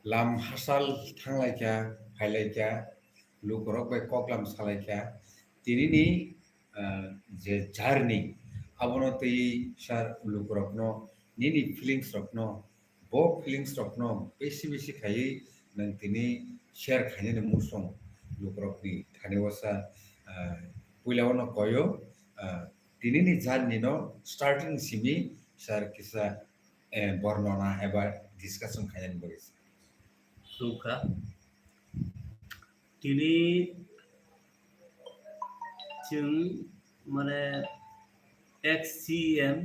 लाम हासाल थांलायखा फायलायखा लुकरक बाय ककलाम सालायखा दिनैनि जे जार्नि आबनो तै सार लुकरकनो निनि फिलिंस रकनो बो फिलिंस रकनो बेसि बेसि खायै नों दिनै शेयार खायनो मुसं लुकरकनि थानेवासा पुइलावनो कयो दिनैनि जार्निनो स्टार्टिं सिमि सार किसा बर्नना एबा डिसकासन खायनो बगैस Suka. Kini जों माने एक्स CM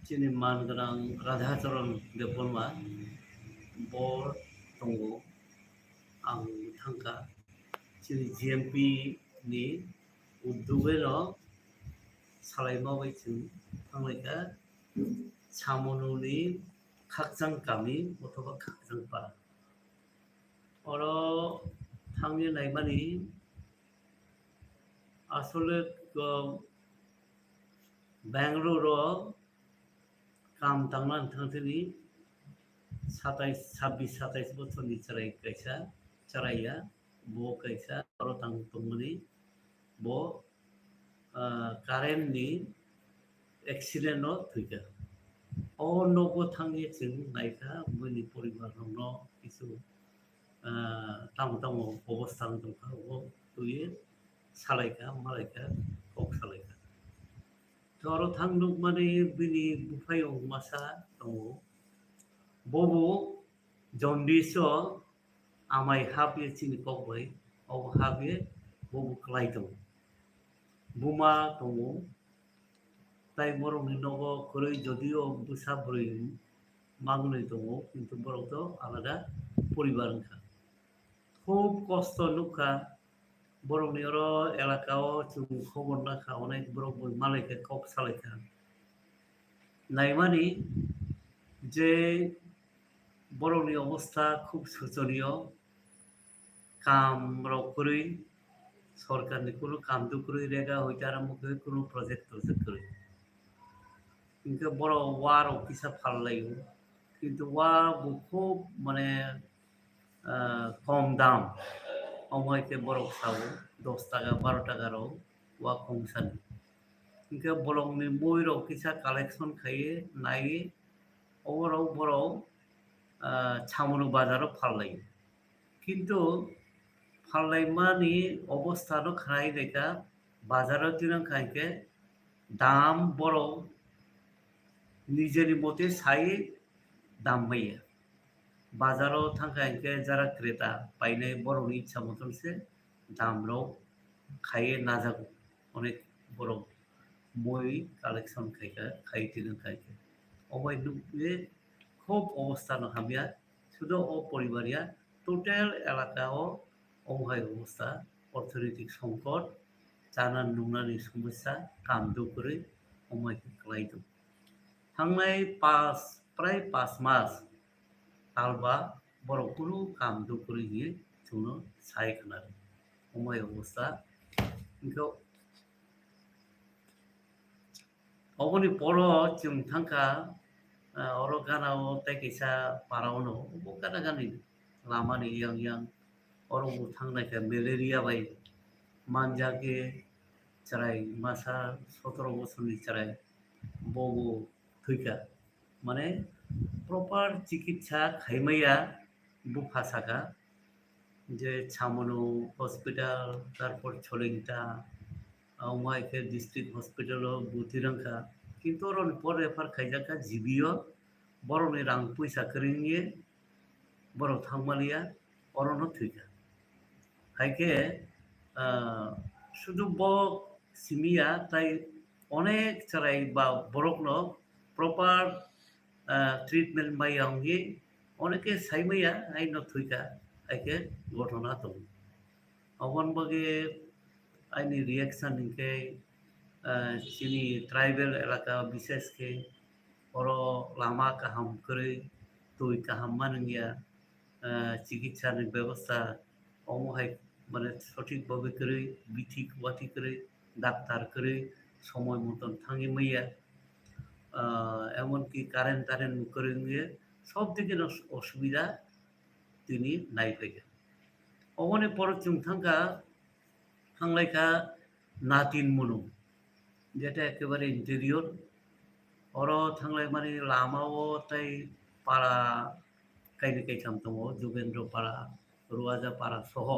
जोंनि मानगोनां राधाचरन देबबर्मा बर दङ आं थांखा जोंनि GMP नि उद्दुगैल' सालायमावबाय जों थांनायखा सामनुनि खाकजां गामि अथवा खाकजां पारा अर थांनो नायमानि আসলে बेंगलुरुआव काम थांनानै थांथोनि 26 बोसोरनि चराय कैसा चराया बो कैसा और थांतोंमोनि बो कारेन्टनि एक्सिडेन्टआव थैखा अ नबो थांनि जों नायखा मोनि परिबारावनो किसु तामो तामो अबस्था दंखा तुये सालायखा मालायखा कक सालायखा थर थांदों माने बिनि बुफायाव मासा दङ बबो जन्दिस आमाय हाबे चिनि ककबाय औ हाबे बबो क्लाय दङ बुमा दङ তাই বরং নব করে যদিও বুসাবরই মাগুনে দङ কিন্তু বরং তো আলাদা পরিবার ওনখা খুব কষ্ট নুখা বরংनि अर एलाकायाव जों खबर नाखा अनेक बरं मालायखा कक सालायखा नायमानि जे बरंनि अबस्था खूब शोचनीय काम रकरै सरकारनि কোনো কাম দুকरै রেগা হইতে আরম্ভ করে কোনো প্রজেক্ট করে इनके बड़ वार किसा फाललायो किंतु वा खूब माने कम दाम अमायके बरफ सावो 10 টাকা 12 টাকারও वा खमसान इनके बरंनि मयरव किसा कालेक्शन खायो नायो अवराव बराव ছামনু বাজারও ফাললাयो কিন্তু फाललायमानि अबस्थानो खानाय देखा बाजाराव दिनां खायके दाम बराव নিজের মতে সাই দাম হইয়া বাজারও থাকা একে যারা ক্রেতা পাইলে বড়নি ইচ্ছা মতনসে দামরাও খাইয়ে না যাব অনেক বড় মই কালেকশন খাইকা খাইতে খাইকে অবৈ নুয়ে খুব অবস্থা নহামিয়া শুধু অপরিবারিয়া টোটাল এলাকাও অবহায় অবস্থা অর্থনৈতিক সংকট জানা নুনানি সমস্যা কাম দুপুরে অমায়কে খালাইदों थांनाय प्राय 5 मास तालबा बर'खुनु काम दुखुरिनि जोंनो सायखनार अमाय अबस्था इनखौ अबनि बर' जों थांखा अर गानाव ताइकिसा पारावनो अबो गाना गानि लामानि yang yang अरबो थांनायखा मेलेरिया बाय मानजाके चराय मासा 17 बोसोरनि चराय बबो थैखा माने प्रपार चिकित्सा खायमाया बुफासाका যে ছামনু হসপিটাল তারপর ছলিংটা আমাইকে ডিস্ট্রিক্ট হসপিটালও বুতিরাংখা কিন্তু ওর পর রেফার খাইজাকা জিবিও বড়নি রাং পয়সা করিয়ে বড় থাংমালিয়া অরণ থৈকা হাইকে শুধু ব সিমিয়া তাই অনেক চারাই বা বরকনো প্রপার ট্রিটমেন্ট মাইয়াঙ্গি অনেকে সাইমাইয়া আইন থৈকা আইকে ঘটনা দं अगन बगे आइनि रिएक्शन इनके चिनी ट्राइबल एलाका विशेष के और लामा काहाम करे तुई काहाम मानंगिया चिकित्सा व्यवस्था अमहाय माने सठिक भावे करे बिथिक वाथि करे डाक्तार करे समय मतन थांगी मैया এমনকি কারেন্ট টারেন্ট করে নিয়ে সব দিকে অসুবিধা তিনি नायफैगोन अबनि परजों थांलायखा नातिन मुनु যেটা একেবারে ইন্টেরিয়র अरो थांलाय माने लामाव ताय पारा कायनि कायथाम दङ जुगेन्द्र पारा रुवाजा पारा सह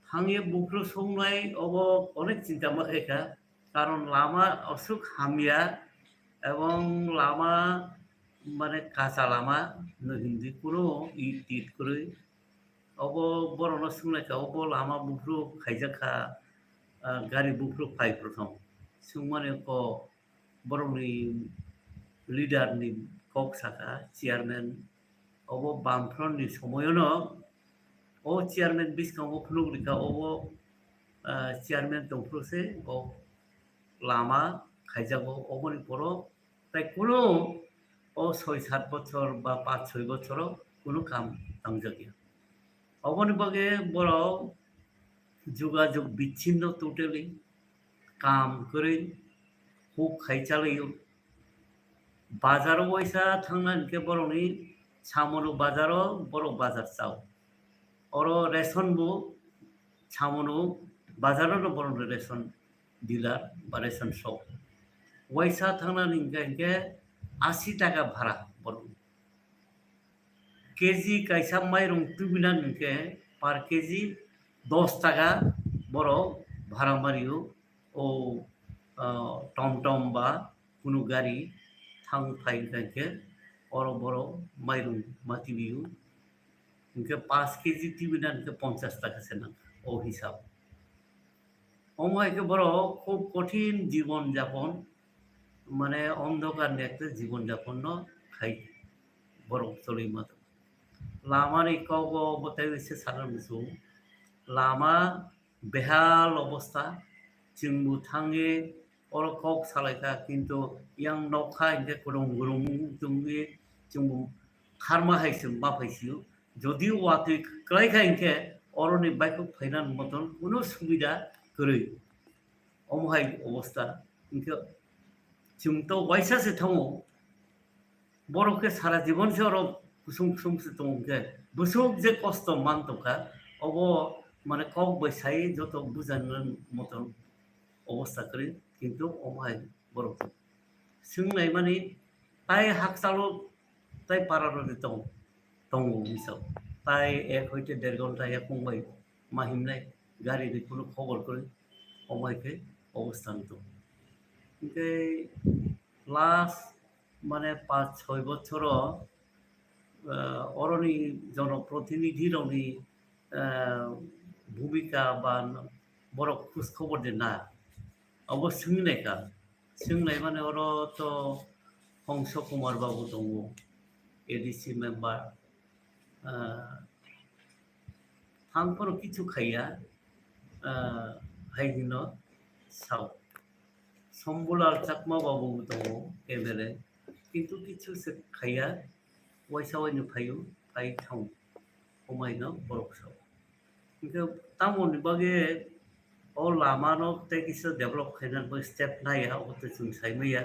थांगे बुख्रु संनाय अब अनेक चिंता माखायखा কারণ লামা অসুখ হামিয়া এবং লামা মানে কাঁচা লামা হিন্দি কোনো ইট টিট করে अब बर'नो सोंनायखा अब लामा बुख्रु खायजाखा गारि बुख्रु फाय प्रथम सों माने क बर'नि लिडारनि कक साखा चेयारमेन अब बामफ्रननि समयनो ओ चेयारमेन बिसकांगो फुनुगरिखा अब चेयारमेन दंफ्रोसे अब लामा खायजागो अबनि बर' ताय कोनो ओ 6-7 বছর বা 5-6 বছরও কোনো কাম দাংজাগিয়া অবনি বাগে বড় যোগাযোগ বিচ্ছিন্ন টোটালি কাম করে খুব খাইচালাयो বাজারও পয়সা থাংনানকে বড়নি সামনো বাজারও বড় বাজার চাও অর রেশনবো সামনো বাজারও বড় রেশন ডিলার বা রেশন শপ ওয়াইসা থাংনাनके 80 টাকা ভাড়া বড় केजी कैसा माइरं तुबिनानके पार केजी 10 টাকা বড় ভাড়া মারিও ও টমটम বা কোনো গাড়ি থাং ফাইনকে বড় বড় মাইরং মাতিবিও ইনকে 5 কেজি তুবিনানকে 50 টাকা সেনা ও হিসাব অময়কে বড় খুব কঠিন জীবন যাপন মানে অন্ধকার একটা জীবন যাপন খাই বড় চলে মতো লামানি কব বতাইছে সাধারণ কিছু লামা বেহাল অবস্থা जोंबो थांगे अर कक सालायखा किन्तु यां नखा इनके गरम गरम जोंबो खारमा हायसों माफायसियो যদিও वातै क्लायखा इनके अरनि बाइकखौ फाइनान मतन कोनो सुबिदा गरै अमहाय अवस्था इनके जोंथ' वाइसासो थाङो बर'के सारा जीवन से अर कुसुम कुसुम से तंगे बुसुक जे कष्ट मानतका अब माने कक बैसाय जत बुझानो मतन अवस्था करे किन्तु अमहाय बर' सोंनाय माने ताय हाकसालो ताय पारारदि दङ हिसाब ताय 1 হইতে 1.5 ঘন্টা এক फंबाय माहिमनाय गारि কোনো खबर করে अमहायके अवस्थान दं इनके लास्ट মানে 5-6 বছর অরনি জনপ্রতিনিধির অনি ভূমিকা বা বড় খোঁজ খবর যে না অবশ্য सोंनाय মানে ওর তো হংস কুমার বাবু দङ এডিসি মেম্বার थांफोर কিছু খাইয়া हाइदिन साव सम्बुलाल चाकमा बाबू दङ एमएलए किन्तु किछु से खाइया वाइसावाइनो फायो फाइ थां अमायनो बरकसाव इनके तामोनि बागे ओ लामानो ते किछु डेभलप खाइनानबो स्टेप नाया अबत जों साइमैया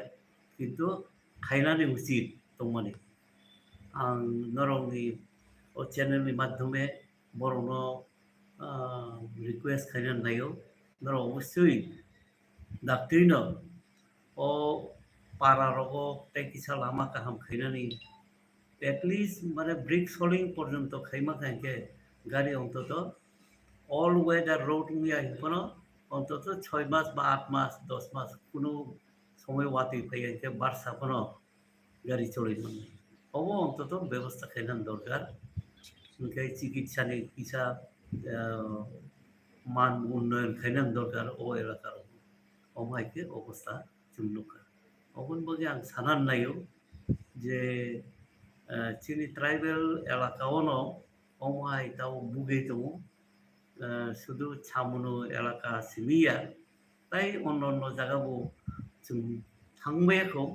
किन्तु खाइनानै उचित दंमाने आं नरंनि ओ चेनेलनि माध्यमे बर'नो रिक्वेस्ट खाइनानै नायो नर अबশ্যই दाक्तिनो ओ पारा रगो ते किसा लामा काहाम खाइनानै एटलिस्ट माने ब्रिक सलिंग पर्यन्त खाइमा कांके गाड़ी अंतत ऑल वेदर रोड मिया हिपनो अंतत 6 मास बा 8 मास 10 मास कोनो समय वाति फैयाके बारसापनो गाड़ी चलैमोन अब अंतत व्यवस्था खाइनान दरकार इनके चिकित्सानि किसा मान उन्नयन खाइनान दरकार ओ एलाकार अमायके अवस्था जों नुखा अबन बगे आं सानान नायो जे चिनि ट्राइबेल एलाकाओनो अमाय ताव बुगे दङ শুধু ছামনো এলাকা সিমিয়া তাই অন্য অন্য জায়গাবো जों थांबायखौ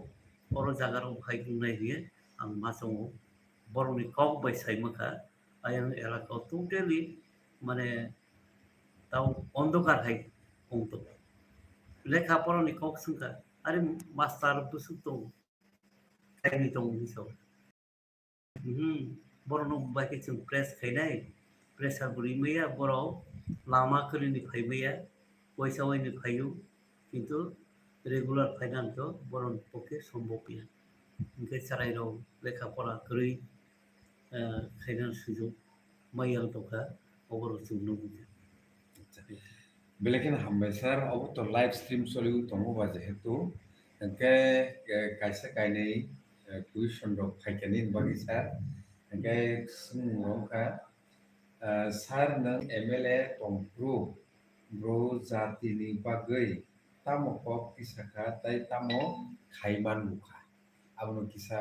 अर जागाराव हायगुंनाय हियो आं मासाव बर'नि कक बैसायमखा आं एलाकाव टोटली माने ताव अंधकार हाय अंत लेखा पढ़ानि कक संखा आरे मास्टार बुसुक दं खायनि दं हिसाब बर'नो बाइक जों प्रेस खायनाय प्रेसार बुरि मैया बर' लामा खोलिनि फायमैया बैसावैनि फायु किन्तु रेगुलार फाइनानथ' बर'नि पक्षे सम्भव गैया ओंखाय सारायराव लेखा फरा गोरै खायनान सुजुग मैयाल दखा अबर जों नुबोयो बेलेकिन हामबायसार अब तो लाइव स्ट्रीम सोलिउ दङबा जेहेतु ओंखे कायसे कायनै कुइसन दं फायखानि बागै सार ओंखे सोंमुखा सार नों एमएलए दंफ्रु ब्रो जातिनि बागै तामक किसाखा ताई तामो खायमान लुखा आबनो किसा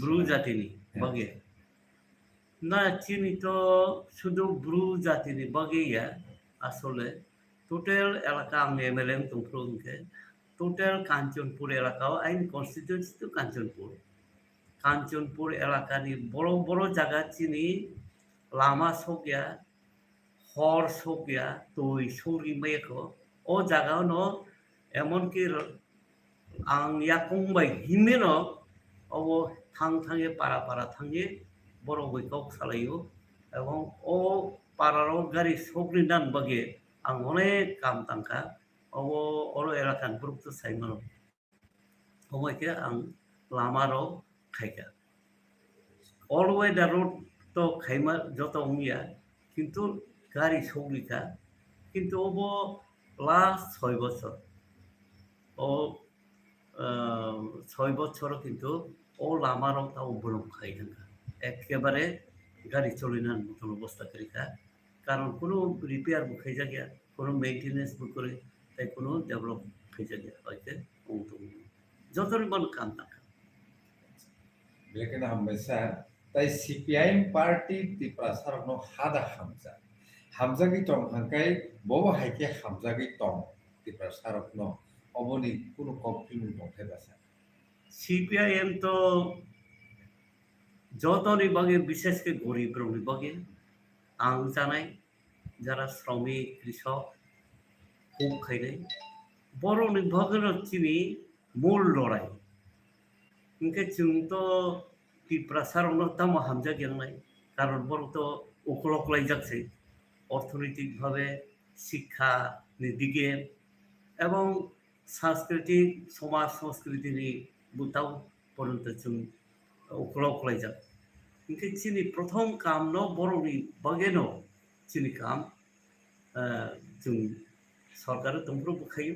ब्रु जातिनि बागै ना चिनी तो शुद्ध ब्रु जातिनि बागैया আসলে টোটাল এলাকা আমি এমএলএ দंफ्रु उनके টোটাল কাঞ্চনপুর এলাকাও আইন কনস্টিটিউয়েন্সি তো কাঞ্চনপুর এলাকানি বড় বড় জায়গা চিনি লামা সকিয়া হর সকিয়া তৈ সৌরি মেয়েখো ও জায়গাও ন এমনকি আং ইয়াকংবাই হিমে ন অব থাঙে পাড়া থাঙে বড় বৈকক সালাইও এবং ও পাড়ারও গাড়ি সগরি নান বাগে আং অনেক কাম তাঙ্কা অব অর এলাকান ব্রুক্ত সাইমানো সময়কে আং লামারও খাইকা অল ওয়ে দ্য রোড তো খাইমা যত উমিয়া কিন্তু গাড়ি সগরিকা কিন্তু অব লাস্ট 6 বছর ও 6 বছরও কিন্তু ও লামারও তাও বলম খাইখাঙ্কা একেবারে গাড়ি চলিনার মতন অবস্থা করিকা কারণ কোনো রিপেয়ার খাইজা গিয়া কোনো মেইনটেনেন্স করে তাই কোনো ডেভেলপ খাইজা গিয়া হয়তো যতক্ষণ কাম থাকা बेलेकिन हामबायसार ताई सीपीआईएम पार्टी तिप्रासार नो हादा हामजागि दं हांकाय बबो हायके हामजागि दं तिप्रासार नो अबनि कुनु कमप्लेन दंथायबासा সিপিআইএম তো যতনি বাগে বিশেষ করে গরিব রনি বাগে আং জানাই যারা শ্রমিক কৃষক খুব খাইনাই বড়নি ভগের চিনি মূল লড়াই ইনকে जों তো ত্রিপ্রাসারনো তামো হামজা গেলনাই কারণ বড় তো ওকলকলাই যাচ্ছে অর্থনৈতিকভাবে শিক্ষা দিকে এবং সাংস্কৃতিক সমাজ সংস্কৃতিनि বুতাও পর্যন্ত जों ওকলকলাই যা ইনকে চিনি প্রথম কাম ন বড়নি বাগেনো চিনি কাম जों সরকারে তোমরা বুখাইও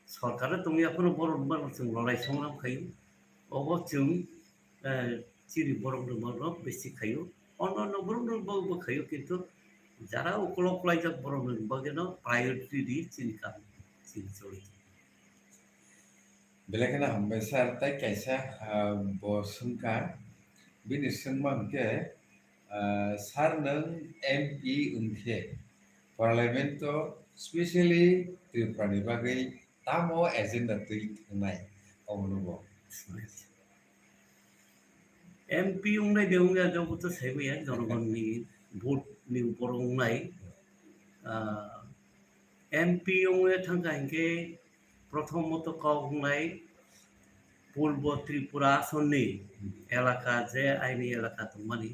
সরকারে তুমি এখনো বড় जों লড়াই সংগ্রাম খাইও অব जों চিনি বড় বড় বেশি খাইও অন্যান্য বড় বড় খাইও কিন্তু যারা ওকলকলাই যা বড় বাগেনো প্রায়োরিটি দি চিনি কাম চিনি চলিত बेलेकिन हामबायसार ताई कायसा बो सोंका बिनि सोंमा उनके सार नों एमपी उनके पार्लियामेंट स्पेशली त्रिपुरानि बागै तामो एजेंडा तै थांनाय अमनुबो এমপি উংনাই দেউংয়া জগত সাইবয়া জনগণনি ভোট নি উপর উংনাই এমপি উংয়ে থাঙ্কা ইনকে প্রথমত কংনাই পূর্ব ত্রিপুরা আসননি এলাকা যে আইনি এলাকা তোমানি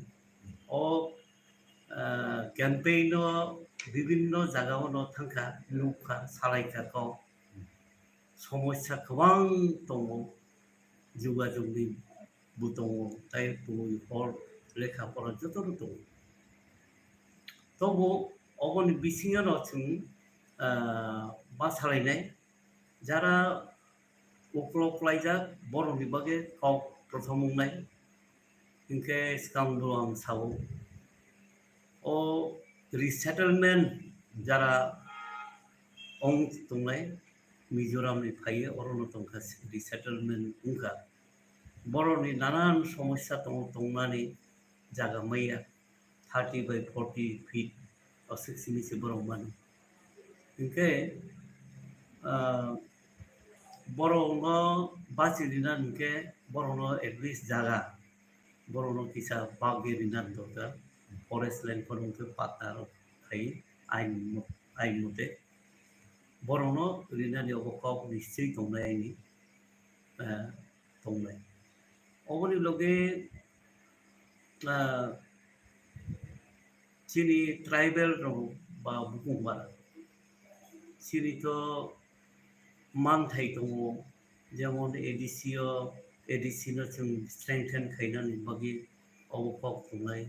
ও ক্যাম্পেইন বিভিন্ন জায়গাও থাঙ্কা নুখা সালাইকা ক সমস্যা गोबां दङ যোগাযোগनि बो दङ তাই বই হর লেখা পড়া যত দङ তবু অবনি বিসিङानो जों मा सालायनाय যারা ওকলকলাইজাক বড়নি বাগে কক প্রথম উংনাই ইনকে স্কামদো আং সাবো ও রিসেটেলমেন্ট যারা অং দंनाय মিজোরামনি ফাইয়ে অরণ্য তংখা রিসেটেলমেন্ট উংখা বড়নি নানান সমস্যা দंनानै জায়গা মাইয়া 30 by 40 feet or 60 নিচে বড় মান ইনকে বড়নো বাচিরিনা ইনকে বড়নো এটলিস্ট জায়গা বড়নো কিসা বাগেরিনা দরকার ফরেস্ট ল্যান্ড ফরমকে পাতার খাই আইন মতে বড়নো রিনানি অবকক নিশ্চয়ই দंनाय আইনি दंनाय অবনি লগে chini tribal rong ba bukung ba chini to man thai tongo যেমন এডিসিও जों strengthen खालामनानै बागि अबखौ खुंनाय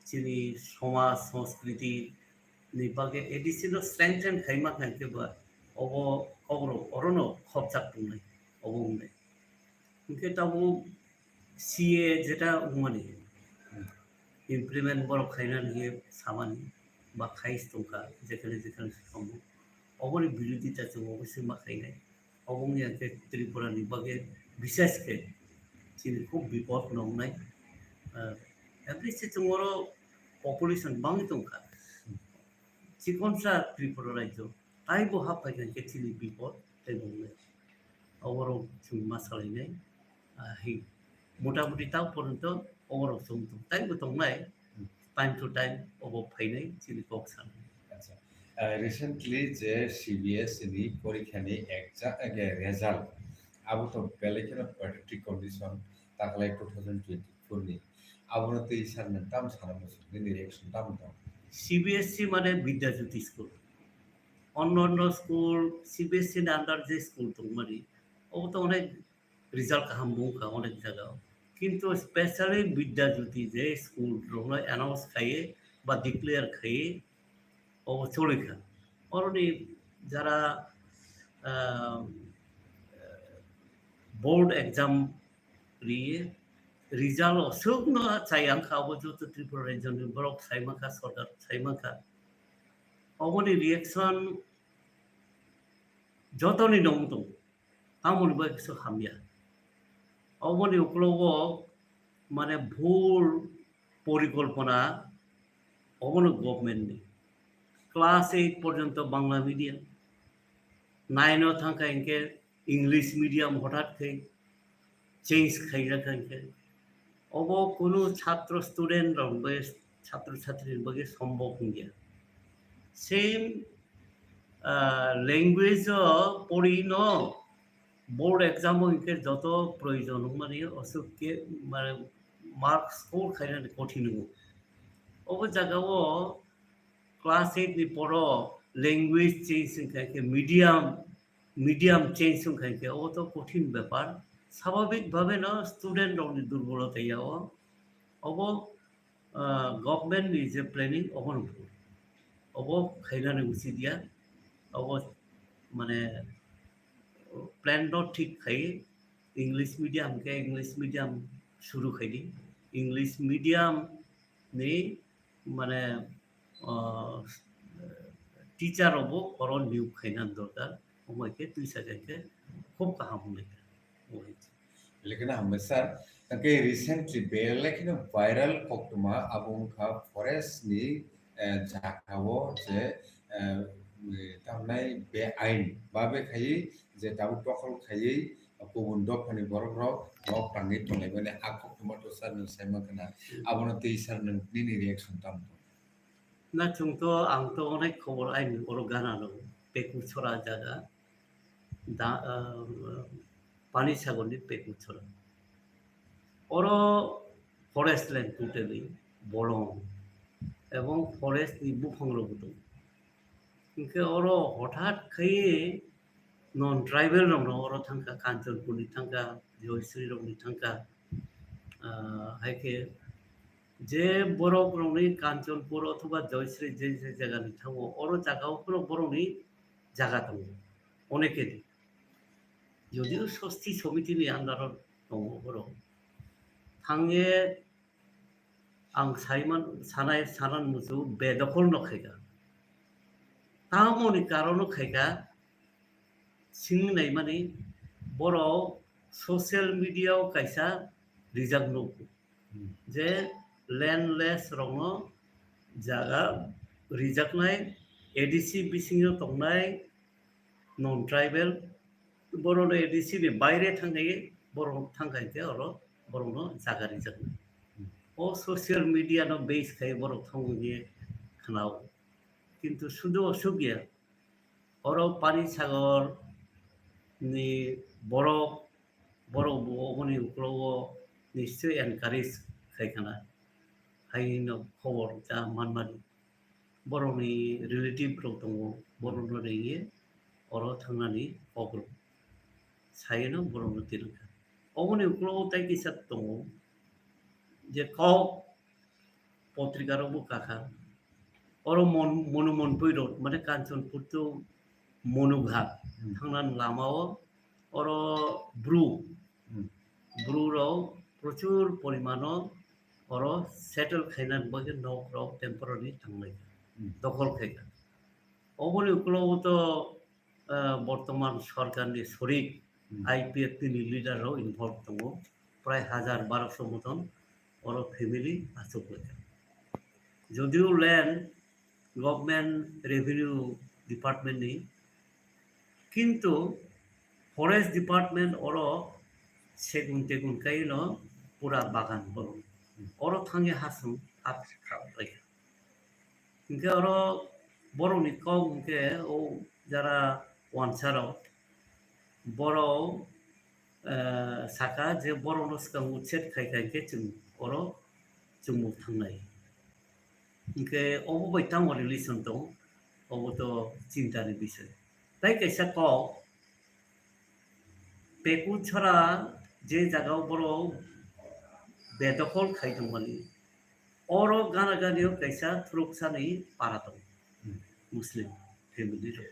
जोंनि समाज संस्कृति नि बागै एडिसिनो strengthen खालामना खांखेबा अब खबर अरनो खबजाक बुंनाय अब बुंनाय ओंखे ताबो सीए जेटा उमानि इमप्लिमेंट बर खालामनानै सामानि बा खाइस दंखा जेखाने सम्भव अबनि बिरोधिता जों अबसे मा खालामनाय अबनि आंखे त्रिपुरानि बागै बिसेसके जोंनि खुब बिपद नंनाय एटलिस्ट जोंरो पपुलेशन बांगि दंखा चिकनसा त्रिपुरा राज्य ताई बहा फाइगोन केथिनि बिपद ताई बुंनाय अबरो जों मा सालायनाय हि मोटामुटी ता पर्यन्त अबरो जों ताईबो दंनाय टाइम टू टाइम अब फाइनाय जोंनि कक सानो रिसेंटली जे सीबीएसई नि परीक्षानि एग्जाम रेजाल्ट आबोथ बेलेगनो पेट्रिक कंडीशन ताकलाय 2024 नि आबोनो तै सारनो ताम सानामो नि रिएक्शन ताम दं सीबीएसई माने विद्याज्योति स्कूल অন্যান্য স্কুল সিবিএসই আন্ডার যে স্কুল তোমারি ও তো অনেক রেজাল্ট কাহাম বুকা অনেক জায়গা কিন্তু স্পেশালি বিদ্যাজ্যোতি যে স্কুল রোহনা অ্যানাউন্স খাইয়ে বা ডিক্লেয়ার খাইয়ে ও চড়িখা অরনি যারা बोर्ड एग्जाम रिए रिजाल्ट असुग्न चायांखा अबजुत त्रिपुरा राज्यनि ब्लक साइमाखा सरकार साइमाखा अबनि रिएक्शन যতনি দং দं तामुनि बायसो हामिया अबनि उक्लव माने भुल परिकल्पना अबनो गभर्नमेंटनि क्लास 8 पर्यंत बांग्ला मीडियम 9 थांका इनके इंग्लिश मीडियम हठाৎ खाई चेंज खाइरा खाइके अब कोनो छात्र स्टूडेंट रंग बे छात्र छात्री बगे संभव गया सेम लैंग्वेज पढ़ी न बोर्ड एग्जाम इनके जत प्रयोजन माने असुके माने मार्क्स स्कोर खाइना कठिन अब जगह क्लास 8 नि पर लैंग्वेज चेंज खाइके मीडियम चेंज खाइके अब तो कठिन ব্যাপার स्वाभाविक भावे न स्टूडेंट रंग दुर्बलता अब गवर्नमेंट नि जे प्लानिंग अबन अब खाइना उचित दिया अब माने प्लान नट ठीक खाई इंग्लिश मीडियम शुरू खाई इंग्लिश मीडियम ने माने टीचर अब और नियोग खाइना दरकार अमायके दुई साइके खूब गाहाम लेकिन हमेशा तंके रिसेंटली बेलेकिन वायरल कोक्टमा अबुंखा फॉरेस्ट नि जाखावो जे तामनाय बे आइन बाबे खायै जे दाउ दखल खायै गुबुन दफानि बरफराव नक थाङै दंनाय माने आखोक्टमाथ' सारनो सायमाखोना आबोनो दै सारनो नि रिएक्शन ताम ना जोंथ' आंथ' अनेक खबर आइन बर गाना दं बेकुसरा जागा दा पानी सागरनि बेकुसरा और फरेस्ट लैंड टोटली बलं এবং फरेस्ट नि बुफांग्रबो दं इनके और हठाৎ खायै नन ट्राइबल रंग और थांका कांचनपुरनि थांका जयश्री रंगनि थांका हायके जे बरफ रंगनि कांचनपुर अथवा जयश्री जे जायगानि थाङो और जायगाफोराव बर'नि जायगा दं अनेके যদিও ষষ্ঠী সমিতিनि आन्दाराव दङ बर' थाङे आं सानान मुसु बेदखल नखायगा तामनि कारण खायगा सिंनाय माने बर' ससियेल मीडिया कैसा रिजार्व नो जे लैंडलेस रंग जागा रिजार्वनाय एडीसी बिसिङाव दंनाय नन ट्राइबल बर'नो एडीसी नि बायरे थांनाय बर' थांगायते और बर'नो जागा रिजार्व ओ सोशल मीडिया नो बेस खाय बर' थांगे खानाव किंतु शुद्ध असुगिया और पानी सागर नि बर' अबनि उक्लव निश्चय एनकारेज खायखाना हायनो खबर जा मानमानि बर'नि रिलेटिभफोराव दङ बर'नो रेयो अर थांनानै अग्र सायनो बर'नो तिरखा अबनि उक्लाव ताइ किसात दङ जे कौ पत्रिकारावबो काका अर मनुमन पैरत माने काঞ্চনপুর तो मनुघाट थांनानै लामाव अर ब्रुराव प्रचुर परिमाणव अर सेटल खायनानै बगे न'फ्राव टेम्परारि थांनाय दखल खायगा अबनि उक्लावबोथ' बर्तमान सरकारनि शरीक आईपीएफनि लिडाराव इनभल्व दङ प्राय 1000-1200 मतन अर फेमिली आसोक যদিও ল্যান্ড गभर्नमेंट रेवेन्यू डिपार्टमेंटनि किंतु फरेस्ट डिपार्टमेंट और सेगुन तेगुन कायनो पूरा बागान बरो और थांगे हासुं हाथ खालाय इनके और बरोनि कौ इनके ओ जरा वानसाराव बरो साका जे बरोनो सिगां उच्चेत खायखायके जों और जों थांनाय इनके अबो बैतां रिलेशन दं अबो तो चिंतानि विषय ताई कैसा कौ पेकु छरा जे जगह बरो बेदखल खायदोंमोन और गाना गानियो कैसा थ्रुकसानि पारा दं मुस्लिम फेमिली दं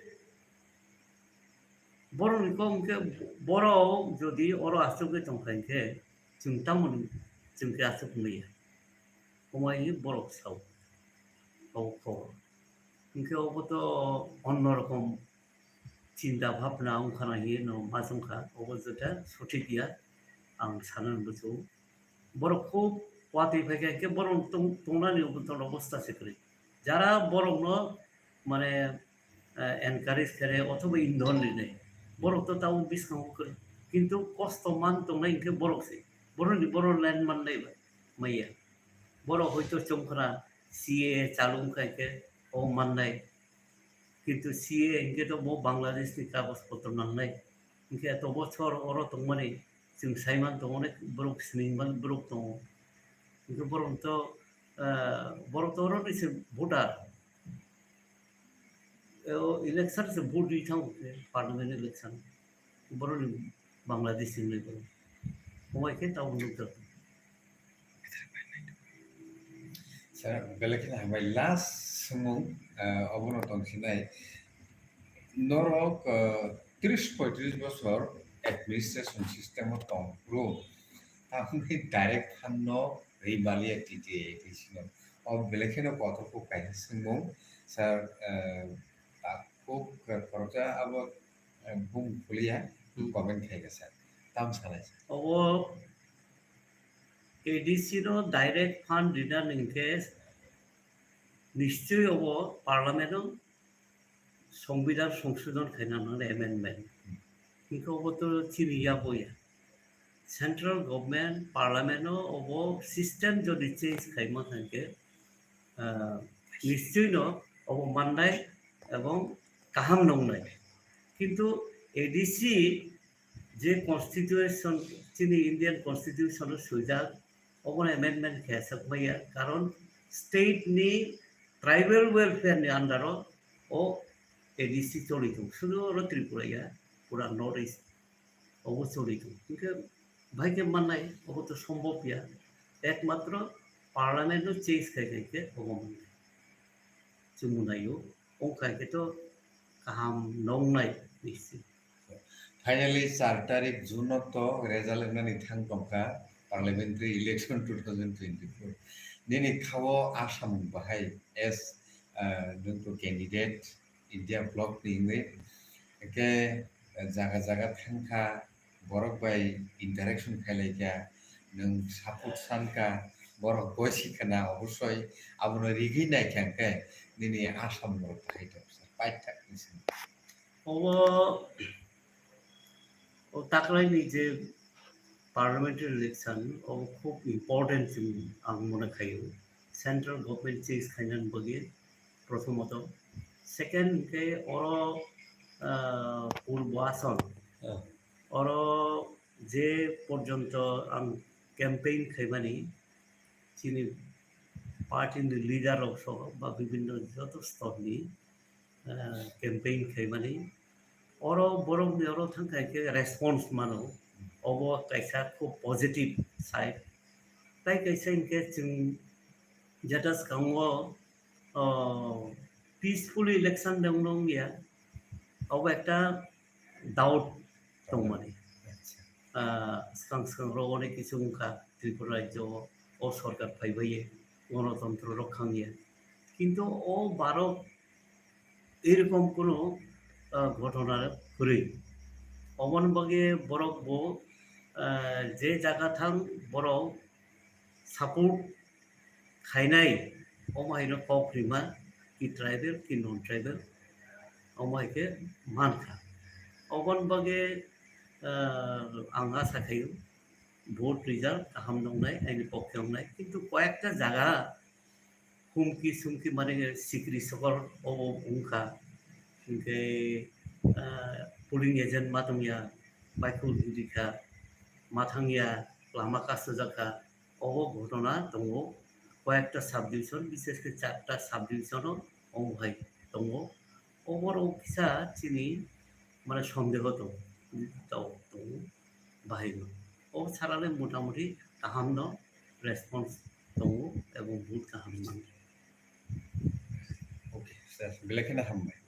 बर'निखौ इनके बर' जदि और आसुके दंखायनके जों तामोन जोंके आसुक मैया हमायनि बर' साव खबर इनके अबोथ' अन्यरकम चिंता भावना ओंखारना होयो न माजोंखा अबो जोथा सঠিক गैया आं सानो बुझो बर'खौ वाति फैके बर' तंनानि अबस्था सेक्रे যারা বরংनो माने एनकारेज करे अथवा इंधन लिने बर' तो ताऊ बिस्काउ करे किंतु कष्ट मान तंनाय इनके बर'सै बर' लैंड मान नायबा मैया बर' हयतो चमखरा सीए चालू खायके ओ माननाय किंतु सीए इनके तो वो बांग्लादेश नि कागज पत्र नांनाय इनके तो बछर और तंमाने जों साइमान दङ ब्रक स्निमान ब्रक दङ इनके बर' तो रनिसे भोटार इलेक्शन से भोट दी थां पार्लियामेंट इलेक्शन बर'नि बांग्लादेश नि बर' हमायके टाउन लुक Sir, belakang hambai last semung abono tongsinai norok 30-35 বছর administration system tong pro tamni direct hanno ribali activity sino o belakang koto ko kaisa semung sir ko korja abo bung kuliah comment kaiga sir tam salai अबो ADC no direct फांड return इनके निश्चय अब parliament संविधान संशोधन खायनानै amendment इनके अब तो चिनिया बया सेंट्रल गवर्नमेंट पार्लियामेंट अब सिस्टम जदि चेंज खायमा थांके निश्चय न अब माननाय एवं गाहाम नंनाय किंतु एडीसी जे कन्स्टिट्यूशन चीनी इंडियन कन्स्टिट्यूशन सुविधा अबन एमेंडमेंट खायसा मैया कारण स्टेट नि ट्राइबल वेलफेयर नि अंडर ओ एडीसी चलितो शुरू और त्रिपुरा पूरा नॉर्थ ईस्ट अब चलितो इनके भाईके माननाय अब तो संभव गया एकमात्र पार्लियामेंट चेंज खायके अब माननाय जुमुनायो ओंखायके तो गाहाम नंनाय निश्चय Finally, 4 तारिख जून तो रेजल्ट नानि थां दंखा पार्लियामेंटारि इलेक्शन 2024 दिनै खावो आसाम बाहाय एस जोंथ' कैंडिडेट इंडिया ब्लक नि के जागा जागा थांखा बरक बाय इंटरेक्शन खायलायका नों सापोर्ट सानका बरक बयसिखना अबस्सय आबनो रिगि नायखांके दिनै आसाम रो बाहाय दं पाइथा अब ताकलायनि जे पार्लियामेंटारि इलेक्शन अब खूब इम्पोर्टेंट आं मने खायो सेंट्रल गवर्नमेंट चेंज खायनानै बगे प्रथमत सेकेंड के और पूर्वासन और जे पर्यंत आं कैंपेन खायमानि चिनि पार्टीनि लिडारक सह बा विभिन्न जत स्तरनि केम्पेइन खालामनानै अरो बरंनि अरो थांखायके रेस्पन्स मानो अब कैसा खूब पॉजिटिव साइड ताई कैसा इनके जों जटास गांव पीसफुल इलेक्शन दंग गया अब एक डाउट दं माने सिगां सिगां अनेक किसु उनखा त्रिपुरा राज्य ओ सरकार फैबाय गणतंत्र रखांगे किंतु ओ एरकम कोनो घटना घुरी अमन बगे बरक बो जे जागा थां बरक सपोर्ट खायनाय अमायनो कफ्रिमा कि ट्राइबल कि नॉन ट्राइबल अमायके मानखा अमन बगे आं आशा खायो भोट रिजाल्ट गाहाम दंनाय आंनि पक्षे दंनाय किंतु कयेकटा जागा हुमकी सुमकी माने सिक्री सकल अब उनखा इनके पोलिंग एजेंट मातंगिया बाइकुल गिदिखा माथांगिया लामा कासो जाका अब घटना दङ कयेकटा साब डिविजन विशेष के 4टा साब डिविजन अमहाय दङ अबर किसा चिनि माने सन्देह दं दाउ दङ बाहायनो अब साराले मोटामुटी गाहाम दं रेसपन्स दङ एवं बहुत गाहाम नांगौ ओके सार बेलेखिनि हामबाय